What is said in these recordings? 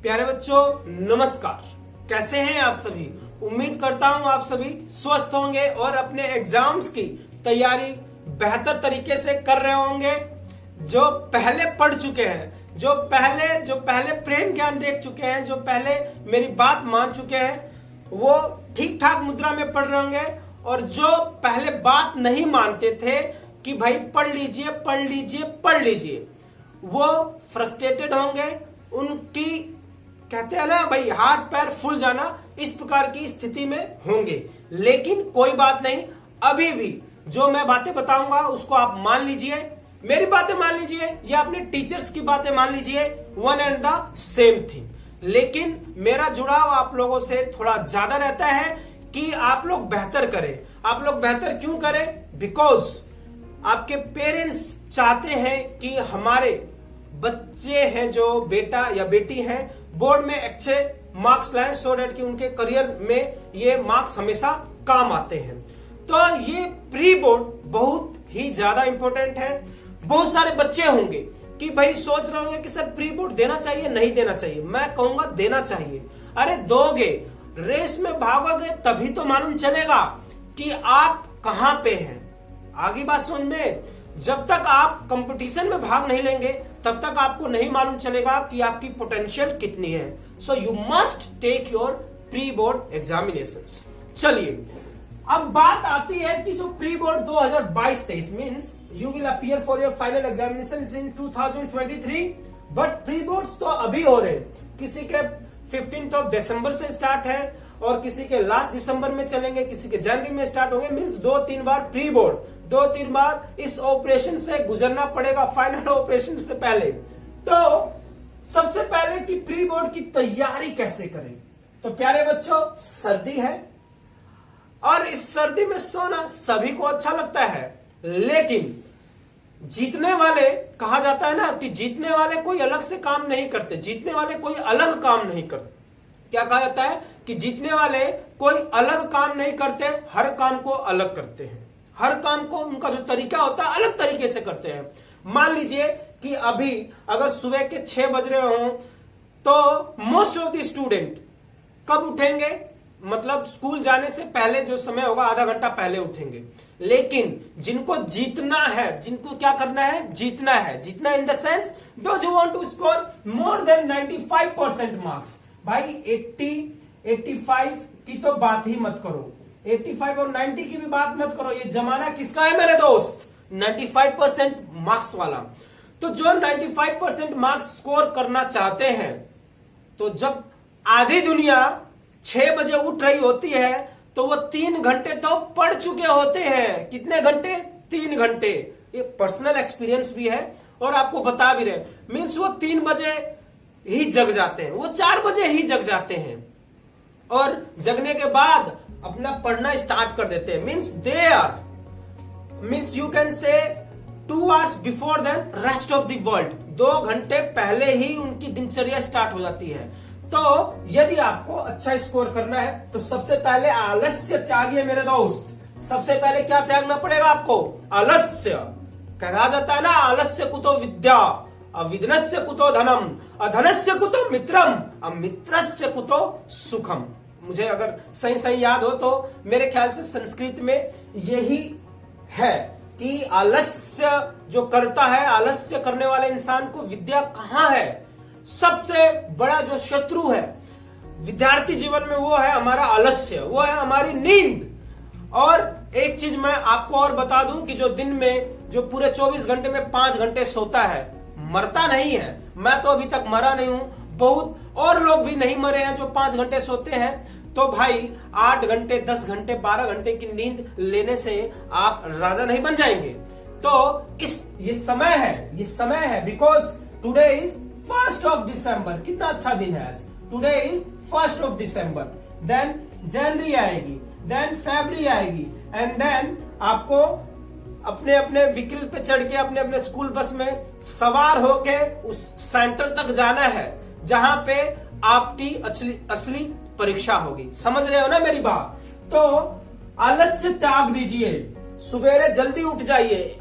प्यारे बच्चों नमस्कार। कैसे हैं आप सभी? उम्मीद करता हूं आप सभी स्वस्थ होंगे और अपने एग्जाम्स की तैयारी बेहतर तरीके से कर रहे होंगे। जो पहले पढ़ चुके हैं, जो पहले प्रेम ज्ञान देख चुके हैं, जो पहले मेरी बात मान चुके हैं, वो ठीक ठाक मुद्रा में पढ़ रहे होंगे। और जो पहले बात नहीं मानते थे कि भाई पढ़ लीजिए पढ़ लीजिए पढ़ लीजिए, वो फ्रस्ट्रेटेड होंगे। उनकी कहते हैं ना भाई हाथ पैर फूल जाना, इस प्रकार की स्थिति में होंगे। लेकिन कोई बात नहीं, अभी भी जो मैं बातें बताऊंगा उसको आप मान लीजिए, मेरी बातें मान लीजिए या अपने टीचर्स की बातें मान लीजिए, one and the same thing. लेकिन मेरा जुड़ाव आप लोगों से थोड़ा ज्यादा रहता है कि आप लोग बेहतर करें। आप लोग बेहतर क्यों करें? बिकॉज आपके पेरेंट्स चाहते हैं कि हमारे बच्चे हैं जो बेटा या बेटी हैं बोर्ड में अच्छे मार्क्स लाएं, सो डेट कि उनके करियर में ये मार्क्स हमेशा काम आते हैं। तो ये प्री बोर्ड बहुत ही ज्यादा इंपॉर्टेंट है। बहुत सारे बच्चे होंगे कि भाई सोच रहे होंगे कि सर प्री बोर्ड देना चाहिए नहीं देना चाहिए। मैं कहूंगा देना चाहिए। अरे दोगे, रेस में भागोगे तभी तो मालूम चलेगा कि आप कहां पे हैं। आगे बात समझ में? जब तक आप कंपटीशन में भाग नहीं लेंगे तब तक आपको नहीं मालूम चलेगा कि आपकी पोटेंशियल कितनी है। So you must take your pre board examinations. चलिए अब बात आती है कि जो pre board 2022-23 means you will appear for your final examinations in 2023, but pre boards तो अभी हो रहे हैं। किसी के 15 दिसंबर से स्टार्ट है और किसी के लास्ट दिसंबर में चलेंगे, किसी के जनवरी में स्टार्ट होंगे। मींस 2-3 बार प्री बोर्ड, 2-3 बार इस ऑपरेशन से गुजरना पड़ेगा फाइनल ऑपरेशन से पहले। तो सबसे पहले कि प्री बोर्ड की तैयारी कैसे करें? तो प्यारे बच्चों, सर्दी है और इस सर्दी में सोना सभी को अच्छा लगता है, लेकिन जीतने वाले, कहा जाता है ना कि जीतने वाले कोई अलग से काम नहीं करते, जीतने वाले कोई अलग काम नहीं करते। क्या कहा जाता है कि जीतने वाले कोई अलग काम नहीं करते, हर काम को अलग करते हैं। हर काम को उनका जो तरीका होता है अलग तरीके से करते हैं। मान लीजिए कि अभी अगर सुबह के 6 बज रहे हो तो मोस्ट ऑफ द स्टूडेंट कब उठेंगे? मतलब स्कूल जाने से पहले जो समय होगा आधा घंटा पहले उठेंगे। लेकिन जिनको जीतना है, जिनको क्या करना है? जीतना है। जीतना in the sense those who want to score more than 95% marks. भाई 80-85 की तो बात ही मत करो, 85 और 90 की भी बात मत करो। ये जमाना किसका है मेरे दोस्त? 95% मार्क्स वाला। तो जो 95% मार्क्स स्कोर करना चाहते हैं, तो जब आधी दुनिया 6 बजे उठ रही होती है तो वो 3 घंटे तो पढ़ चुके होते हैं। कितने घंटे? 3 घंटे। ये पर्सनल एक्सपीरियंस भी है और आपको बता भी रहे। मीन्स वो 3 बजे ही जग जाते हैं, वो 4 बजे ही जग जाते हैं और जगने के बाद अपना पढ़ना स्टार्ट कर देते हैं। Means you can say 2 hours before than rest of the world. 2 घंटे पहले ही उनकी दिनचर्या स्टार्ट हो जाती है। तो यदि आपको अच्छा स्कोर करना है तो सबसे पहले आलस्य त्यागिए मेरे दोस्त। सबसे पहले क्या त्यागना पड़ेगा आपको? आलस्य। कहा जाता है ना, आलस्य कुतो विद्या, अविद्यस्य कुतो धनम, अधनस्य कुतो मित्रम, अमित्रस्य कुतो सुखम। मुझे अगर सही याद हो तो मेरे ख्याल से संस्कृत में यही है कि आलस्य जो करता है, आलस्य करने वाले इंसान को विद्या कहां है? सबसे बड़ा जो शत्रु है विद्यार्थी जीवन में वो है हमारा आलस्य, वो है हमारी नींद। और एक चीज मैं आपको और बता दूं कि जो दिन में जो पूरे 24 घंटे में 5 घंटे सोता है, मरता नहीं है। मैं तो अभी तक मरा नहीं हूं, बहुत और लोग भी नहीं मरे हैं जो 5 घंटे सोते हैं। तो भाई 8 घंटे 10 घंटे 12 घंटे की नींद लेने से आप राजा नहीं बन जाएंगे। तो ये समय है because today is 1st of December। कितना अच्छा दिन है आज। Today is 1st of December। Then जनवरी आएगी, देन फरवरी आएगी, एंड देन आपको अपने अपने व्हीकल पे चढ़ के अपने अपने स्कूल बस में सवार होके उस सेंटर तक जाना है जहां पे आपकी असली परीक्षा होगी। समझ रहे हो ना मेरी बात? तो आलस्य त्याग दीजिए, सुबेरे जल्दी उठ जाइए।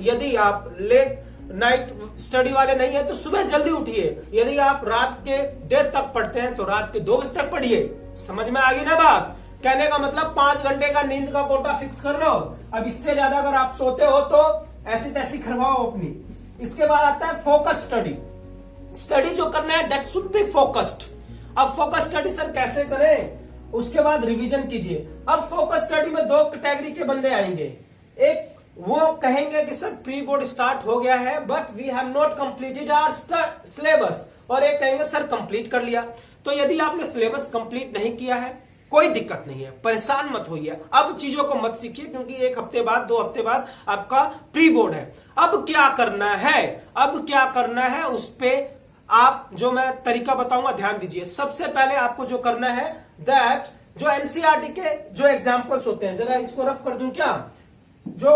यदि आप लेट नाइट स्टडी वाले नहीं है तो सुबह जल्दी उठिए। यदि आप रात के देर तक पढ़ते हैं तो रात के 2 बजे तक पढ़िए। समझ में आ गई ना बात? कहने का मतलब 5 घंटे का नींद का कोटा फिक्स कर लो। अब इससे ज्यादा अगर आप सोते हो तो ऐसी तैसी करवाओ अपनी। इसके बाद आता है फोकस स्टडी। स्टडी जो करना है दैट शुड बी फोकस्ड। अब फोकस स्टडी सर कैसे करें? उसके बाद रिवीजन कीजिए। अब फोकस स्टडी में 2 कैटेगरी के बंदे आएंगे। एक वो कहेंगे कि सर प्री बोर्ड स्टार्ट हो गया है but we have not completed our syllabus, और एक कहेंगे सर कंप्लीट कर लिया। तो यदि आपने सिलेबस कंप्लीट नहीं किया है कोई दिक्कत नहीं है, परेशान मत होइए। अब चीजों को मत सीखिए क्योंकि 1 हफ्ते बाद 2 हफ्ते बाद आपका प्री बोर्ड है। अब क्या करना है? अब क्या करना है उस पे आप जो मैं तरीका बताऊंगा ध्यान दीजिए। सबसे पहले आपको जो करना है दैट जो एनसीईआरटी के जो एग्जाम्पल्स होते हैं, जरा इसको रफ कर दूं क्या? जो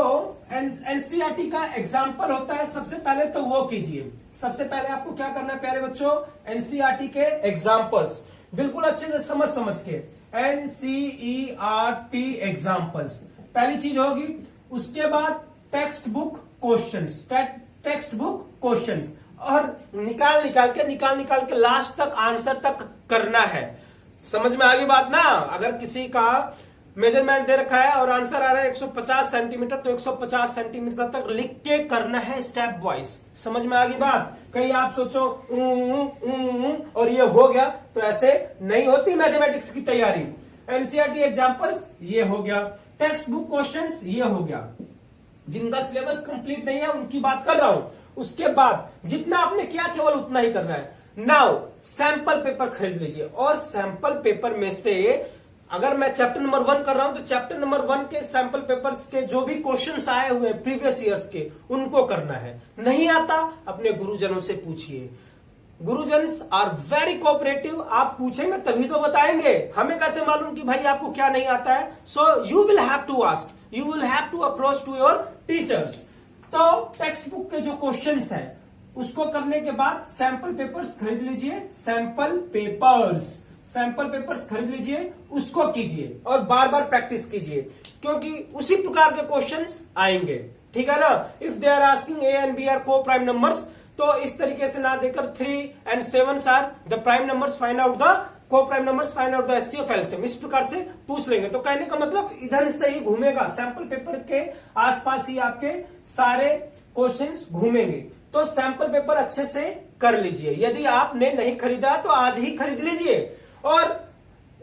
एनसीईआरटी का एग्जाम्पल होता है सबसे पहले तो वो कीजिए। सबसे पहले आपको क्या करना है प्यारे बच्चों? एनसीईआरटी के एग्जाम्पल्स बिल्कुल अच्छे से समझ के एनसीईआरटी एग्जाम्पल्स पहली चीज होगी। उसके बाद text book questions, text book questions, और निकाल निकाल के लास्ट तक आंसर तक करना है। समझ में आ गई बात ना? अगर किसी का मेजरमेंट दे रखा है और आंसर आ रहा है 150 सेंटीमीटर तो 150 सेंटीमीटर तक लिख के करना है स्टेप वाइज। समझ में आ गई बात? कहीं आप सोचो और ये हो गया तो ऐसे नहीं होती मैथमेटिक्स की तैयारी। एनसीईआरटी एग्जांपल्स ये हो गया, टेक्स्ट बुक क्वेश्चंस ये हो गया। जिनका सिलेबस कंप्लीट नहीं है उनकी बात कर रहा हूं। उसके बाद जितना आपने किया केवल उतना ही करना है। नाउ सैंपल पेपर खरीद लीजिए, और सैंपल पेपर में से अगर मैं चैप्टर नंबर 1 कर रहा हूं तो चैप्टर नंबर 1 के सैंपल पेपर्स के जो भी क्वेश्चंस आए हुए हैं प्रीवियस ईयर्स के उनको करना है। नहीं आता अपने गुरुजनों से पूछिए। गुरुजन्स आर वेरी कोऑपरेटिव। आप पूछेंगे तभी तो बताएंगे। हमें कैसे मालूम कि भाई आपको क्या नहीं आता है? So you will have to ask, you will have to approach to your teachers. तो टेक्स्ट बुक के जो क्वेश्चंस हैं उसको करने के बाद सैंपल पेपर्स खरीद लीजिए। सैंपल पेपर्स खरीद लीजिए, उसको कीजिए और बार बार प्रैक्टिस कीजिए क्योंकि उसी प्रकार के क्वेश्चंस आएंगे। ठीक है ना? If they are asking A and B are co prime numbers तो इस तरीके से ना देकर 3 and 7 are the prime numbers, find out the co prime numbers, find out the HCF LCM, इस प्रकार से पूछ लेंगे। तो कहने का मतलब इधर से ही घूमेगा, सैंपल पेपर के आसपास ही आपके सारे क्वेश्चंस घूमेंगे। तो सैंपल पेपर अच्छे से कर लीजिए। यदि आपने नहीं खरीदा तो आज ही खरीद लीजिए और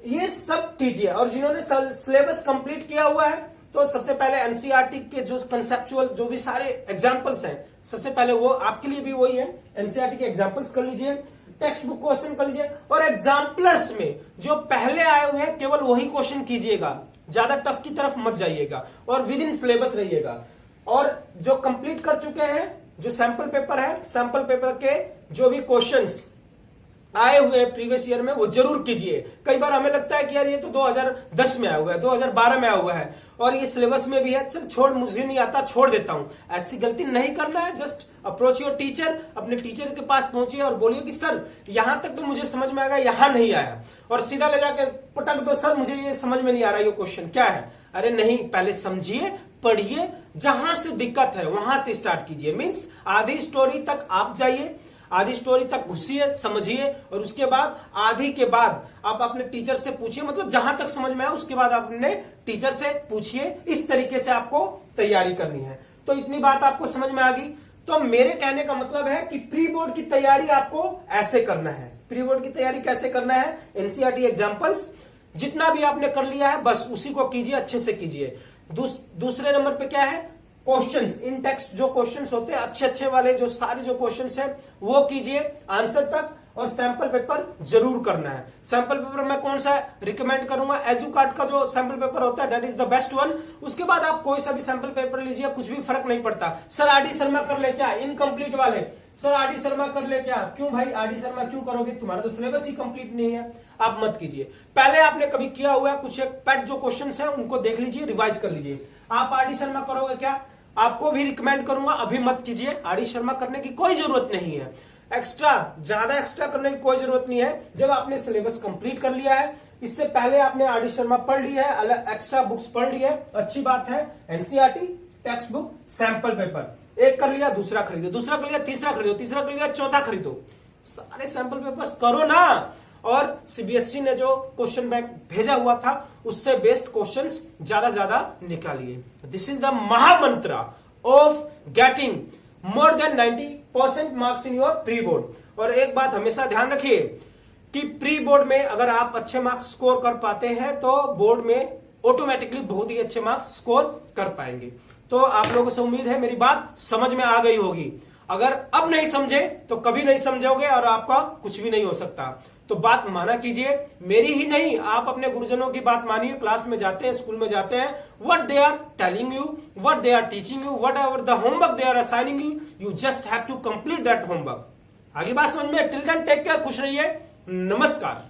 ये सब कीजिए। और जिन्होंने सिलेबस कंप्लीट किया हुआ है तो सबसे पहले एनसीईआरटी के जो कंसेप्चुअल जो भी सारे एग्जांपल्स हैं सबसे पहले वो आपके लिए भी वही है, एनसीईआरटी के एग्जांपल्स कर लीजिए, टेक्स्ट बुक क्वेश्चन कर लीजिए और एग्जाम्पलर्स में जो पहले आए हुए हैं केवल वही क्वेश्चन कीजिएगा, ज्यादा टफ की तरफ मत जाइएगा और विद इन सिलेबस रहिएगा। और जो कंप्लीट कर चुके हैं जो सैंपल पेपर है, सैंपल पेपर के जो भी क्वेश्चंस आए हुए हैं प्रीवियस ईयर में वो जरूर कीजिए। कई बार हमें लगता है कि यार ये तो 2010 में आया हुआ है, 2012 में आया हुआ है और ये सिलेबस में भी है, चल छोड़, मुझे नहीं आता, छोड़ देता हूं। ऐसी गलती नहीं करना है। जस्ट अप्रोच योर टीचर, अपने टीचर के पास पहुंचिए और बोलिए कि सर यहां तक तो मुझे समझ में आएगा, यहां नहीं आया, और सीधा ले जाके पटक दो, सर मुझे ये समझ में नहीं आ रहा, ये क्वेश्चन क्या है। अरे नहीं, पहले समझिए, पढ़िए, जहां से दिक्कत है वहां से स्टार्ट कीजिए। मीन्स आधी स्टोरी तक आप जाइए, आधी स्टोरी तक घुसिए, समझिए और उसके बाद आधी के बाद आप अपने टीचर से पूछिए, मतलब जहां तक समझ में आए उसके बाद आप अपने टीचर से पूछिए। इस तरीके से आपको तैयारी करनी है। तो इतनी बात आपको समझ में आ गई। तो मेरे कहने का मतलब है कि प्री बोर्ड की तैयारी आपको ऐसे करना है। प्री बोर्ड की तैयारी कैसे करना है? एनसीईआरटी एग्जाम्पल्स जितना भी आपने कर लिया है बस उसी को कीजिए, अच्छे से कीजिए। दूसरे नंबर पे क्या है? क्वेश्चंस, इन टेक्स्ट जो क्वेश्चंस होते हैं अच्छे अच्छे वाले, जो सारे जो क्वेश्चंस हैं वो कीजिए आंसर तक, और सैंपल पेपर जरूर करना है। सैंपल पेपर मैं कौन सा रिकमेंड करूंगा? एजुकार्ड का जो सैंपल पेपर होता है that is the best one. उसके बाद आप कोई सा भी सैंपल पेपर लीजिए, कुछ भी फर्क नहीं पड़ता। सर आरडी शर्मा कर ले क्या? इनकम्प्लीट वाले, सर आरडी शर्मा कर ले क्या? क्यों भाई आरडी शर्मा क्यों करोगे? तुम्हारा तो सिलेबस ही कंप्लीट नहीं है। आप मत कीजिए। पहले आपने कभी किया हुआ है कुछ एक पेट जो क्वेश्चन है उनको देख लीजिए, रिवाइज कर लीजिए। आप आरडी शर्मा करोगे क्या? आपको भी रिकमेंड करूंगा अभी मत कीजिए। आरडी शर्मा करने की कोई जरूरत नहीं है, ज्यादा एक्स्ट्रा करने की कोई जरूरत नहीं है। जब आपने सिलेबस कंप्लीट कर लिया है, इससे पहले आपने आरडी शर्मा पढ़ लिया है, एक्स्ट्रा बुक्स पढ़ ली है, अच्छी बात है। NCERT, text book, sample paper, एक कर लिया, दूसरा खरीदो, दूसरा कर लिया, तीसरा खरीदो, तीसरा कर लिया, चौथा खरीदो। सारे सैंपल पेपर्स करो ना। और सीबीएसई ने जो क्वेश्चन बैंक भेजा हुआ था उससे बेस्ड क्वेश्चंस ज्यादा निकालिए। दिस इज द महामंत्र of getting more than 90% marks in your pre board. और एक बात हमेशा ध्यान रखिए कि प्री बोर्ड में अगर आप अच्छे मार्क्स स्कोर कर पाते हैं तो बोर्ड में ऑटोमेटिकली बहुत ही अच्छे मार्क्स स्कोर कर पाएंगे। तो आप लोगों से उम्मीद है मेरी बात समझ में आ गई होगी। अगर अब नहीं समझे तो कभी नहीं समझोगे और आपका कुछ भी नहीं हो सकता। तो बात माना कीजिए, मेरी ही नहीं, आप अपने गुरुजनों की बात मानिए। क्लास में जाते हैं, स्कूल में जाते हैं, what they are telling you, what they are teaching you, whatever the homework they are assigning you, you just have to complete that homework. आगे बात समझ में। टिल देन टेक केयर, खुश रहिए, नमस्कार।